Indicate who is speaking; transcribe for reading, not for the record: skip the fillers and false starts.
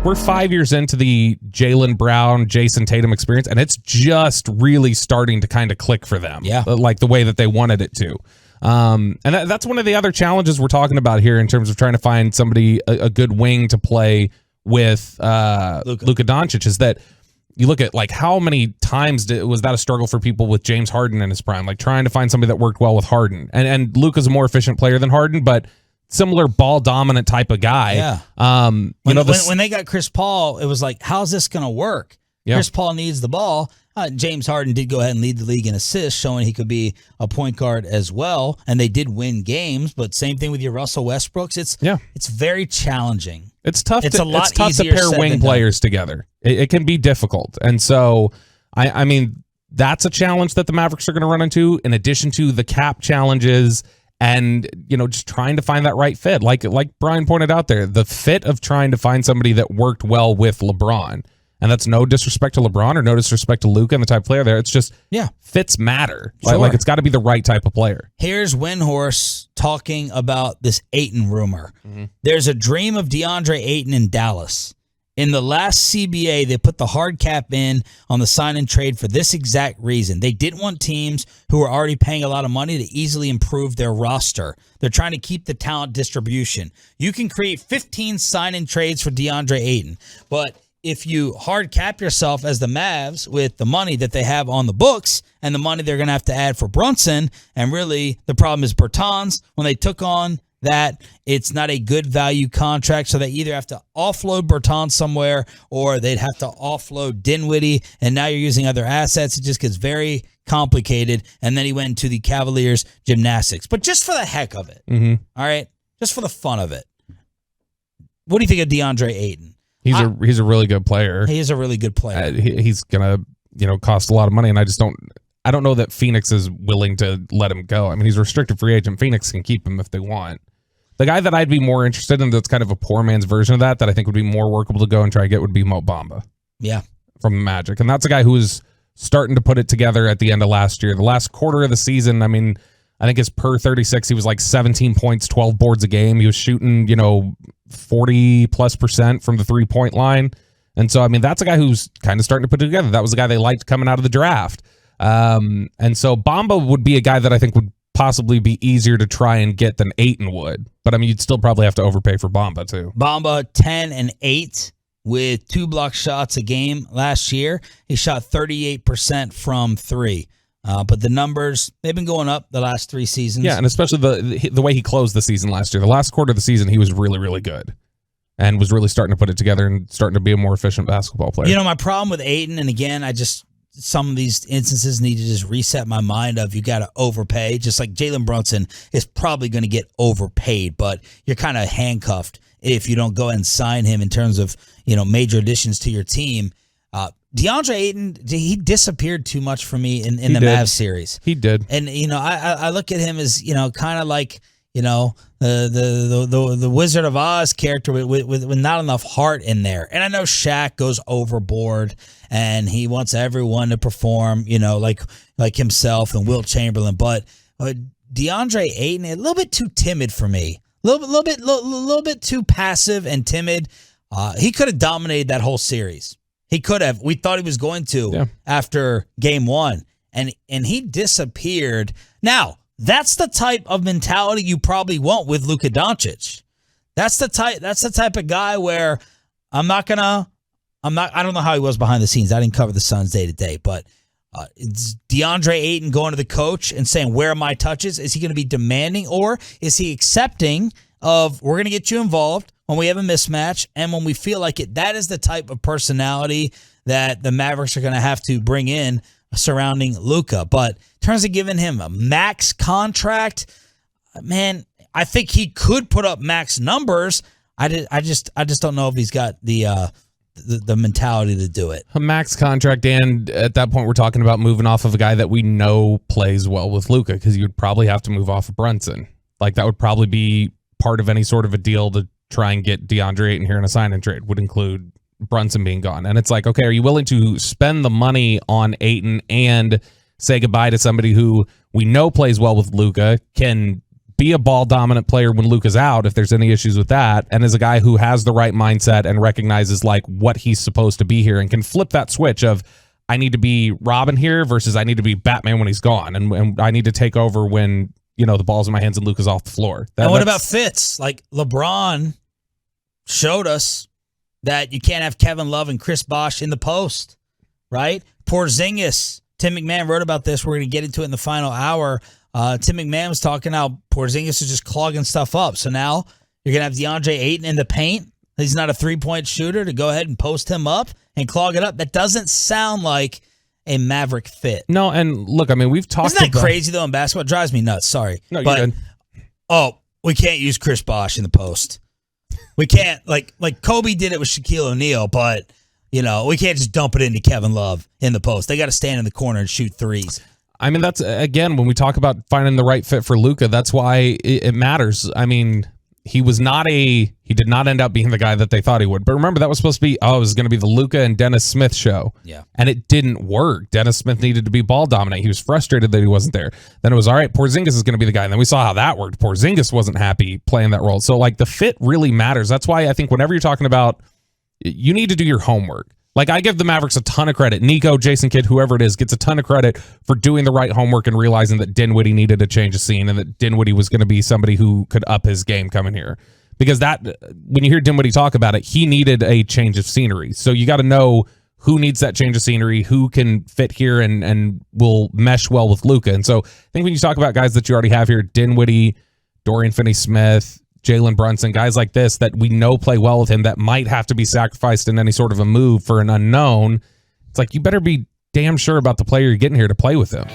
Speaker 1: we're 5 years into the Jaylen Brown, Jason Tatum experience, and it's just really starting to kind of click for them.
Speaker 2: Yeah.
Speaker 1: Like the way that they wanted it to. And that's one of the other challenges we're talking about here in terms of trying to find somebody, a good wing to play with Luka Doncic, is that you look at like how many times was that a struggle for people with James Harden in his prime, like trying to find somebody that worked well with Harden. And Luka's a more efficient player than Harden, but similar ball dominant type of guy.
Speaker 2: Yeah. When they got Chris Paul, it was like, how's this going to work? Yep. Chris Paul needs the ball. James Harden did go ahead and lead the league in assists, showing he could be a point guard as well. And they did win games, but same thing with your Russell Westbrooks. It's very challenging.
Speaker 1: It's tough.
Speaker 2: It's
Speaker 1: tough to pair wing players together. It can be difficult. And so, I mean, that's a challenge that the Mavericks are going to run into, in addition to the cap challenges and, just trying to find that right fit. Like Brian pointed out there, the fit of trying to find somebody that worked well with LeBron. And that's no disrespect to LeBron or no disrespect to Luka and the type of player there. It's just, fits matter.
Speaker 2: Sure.
Speaker 1: Like it's got to be the right type of player.
Speaker 2: Here's Windhorst talking about this Ayton rumor. Mm-hmm. There's a dream of Deandre Ayton in Dallas. In the last CBA, they put the hard cap in on the sign and trade for this exact reason. They didn't want teams who were already paying a lot of money to easily improve their roster. They're trying to keep the talent distribution. You can create 15 sign and trades for Deandre Ayton, but if you hard cap yourself as the Mavs with the money that they have on the books and the money they're going to have to add for Brunson, and really the problem is Bertans, when they took on that, it's not a good value contract, so they either have to offload Bertans somewhere or they'd have to offload Dinwiddie, and now you're using other assets. It just gets very complicated, and then he went into the Cavaliers gymnastics. But just for the heck of it, all right, just for the fun of it, what do you think of Deandre Ayton?
Speaker 1: He's a really good player.
Speaker 2: He is a really good player.
Speaker 1: He's gonna cost a lot of money, and I don't know that Phoenix is willing to let him go. I mean, he's a restricted free agent. Phoenix can keep him if they want. The guy that I'd be more interested in, that's kind of a poor man's version of that I think would be more workable to go and try to get, would be Mo Bamba.
Speaker 2: Yeah,
Speaker 1: from the Magic, and that's a guy who was starting to put it together at the end of last year. The last quarter of the season, I mean, I think his per 36, he was like 17 points, 12 boards a game. He was shooting, 40+% from the 3-point line. And so, I mean, that's a guy who's kind of starting to put it together. That was the guy they liked coming out of the draft. And so Bamba would be a guy that I think would possibly be easier to try and get than Ayton would. But I mean, you'd still probably have to overpay for Bamba too.
Speaker 2: Bamba 10-8 with 2 block shots a game last year. He shot 38% from 3. But the numbers, they've been going up the last 3 seasons.
Speaker 1: Yeah, and especially the way he closed the season last year. The last quarter of the season, he was really, really good and was really starting to put it together and starting to be a more efficient basketball player.
Speaker 2: My problem with Ayton, and again, some of these instances need to just reset my mind of, you got to overpay. Just like Jalen Brunson is probably going to get overpaid, but you're kind of handcuffed if you don't go and sign him in terms of, major additions to your team. DeAndre Ayton, he disappeared too much for me in the Mavs series.
Speaker 1: He did.
Speaker 2: And, I look at him as, kind of like, the Wizard of Oz character with not enough heart in there. And I know Shaq goes overboard and he wants everyone to perform, like himself and Wilt Chamberlain. But DeAndre Ayton, a little bit too timid for me. A little bit too passive and timid. He could have dominated that whole series. He could have. We thought he was going to after game 1. And he disappeared. Now, that's the type of mentality you probably want with Luka Doncic. That's the type of guy where I don't know how he was behind the scenes. I didn't cover the Suns day to day, but it's DeAndre Ayton going to the coach and saying, where are my touches? Is he going to be demanding, or is he accepting of, we're going to get you involved when we have a mismatch and when we feel like it? That is the type of personality that the Mavericks are going to have to bring in surrounding Luka. But in terms of giving him a max contract, man, I think he could put up max numbers. I just don't know if he's got the mentality to do it.
Speaker 1: A max contract, and at that point we're talking about moving off of a guy that we know plays well with Luka, because you'd probably have to move off of Brunson. Like, that would probably be part of any sort of a deal to try and get DeAndre Ayton here in a sign and trade, would include Brunson being gone. And it's like, okay, are you willing to spend the money on Ayton and say goodbye to somebody who we know plays well with Luka, can be a ball dominant player when Luka's out, if there's any issues with that, and is a guy who has the right mindset and recognizes like what he's supposed to be here and can flip that switch of I need to be Robin here versus I need to be Batman when he's gone, and I need to take over when the ball's in my hands and Luka's off the floor.
Speaker 2: And what about fits? Like LeBron showed us that you can't have Kevin Love and Chris Bosh in the post, right? Porzingis. Tim McMahon wrote about this. We're going to get into it in the final hour. Tim McMahon was talking how Porzingis is just clogging stuff up. So now you're going to have DeAndre Ayton in the paint. He's not a three-point shooter to go ahead and post him up and clog it up. That doesn't sound like a Maverick fit.
Speaker 1: No, and look, I mean, we've talked
Speaker 2: about... Isn't that crazy, though, in basketball? It drives me nuts. Sorry.
Speaker 1: No, you're good.
Speaker 2: Oh, we can't use Chris Bosh in the post. We can't, like Kobe did it with Shaquille O'Neal, but, we can't just dump it into Kevin Love in the post. They got to stand in the corner and shoot threes.
Speaker 1: I mean, that's, again, when we talk about finding the right fit for Luka, that's why it matters. I mean, he did not end up being the guy that they thought he would. But remember, that was supposed to be, it was going to be the Luka and Dennis Smith show.
Speaker 2: Yeah.
Speaker 1: And it didn't work. Dennis Smith needed to be ball dominant. He was frustrated that he wasn't there. Then it was, all right, Porzingis is going to be the guy. And then we saw how that worked. Porzingis wasn't happy playing that role. So, like, the fit really matters. That's why I think whenever you're talking about, you need to do your homework. Like, I give the Mavericks a ton of credit. Nico, Jason Kidd, whoever it is, gets a ton of credit for doing the right homework and realizing that Dinwiddie needed a change of scene and that Dinwiddie was going to be somebody who could up his game coming here. Because when you hear Dinwiddie talk about it, he needed a change of scenery. So you got to know who needs that change of scenery, who can fit here and will mesh well with Luka. And so I think when you talk about guys that you already have here, Dinwiddie, Dorian Finney-Smith, Jalen Brunson, guys like this that we know play well with him that might have to be sacrificed in any sort of a move for an unknown, it's like you better be damn sure about the player you're getting here to play with him.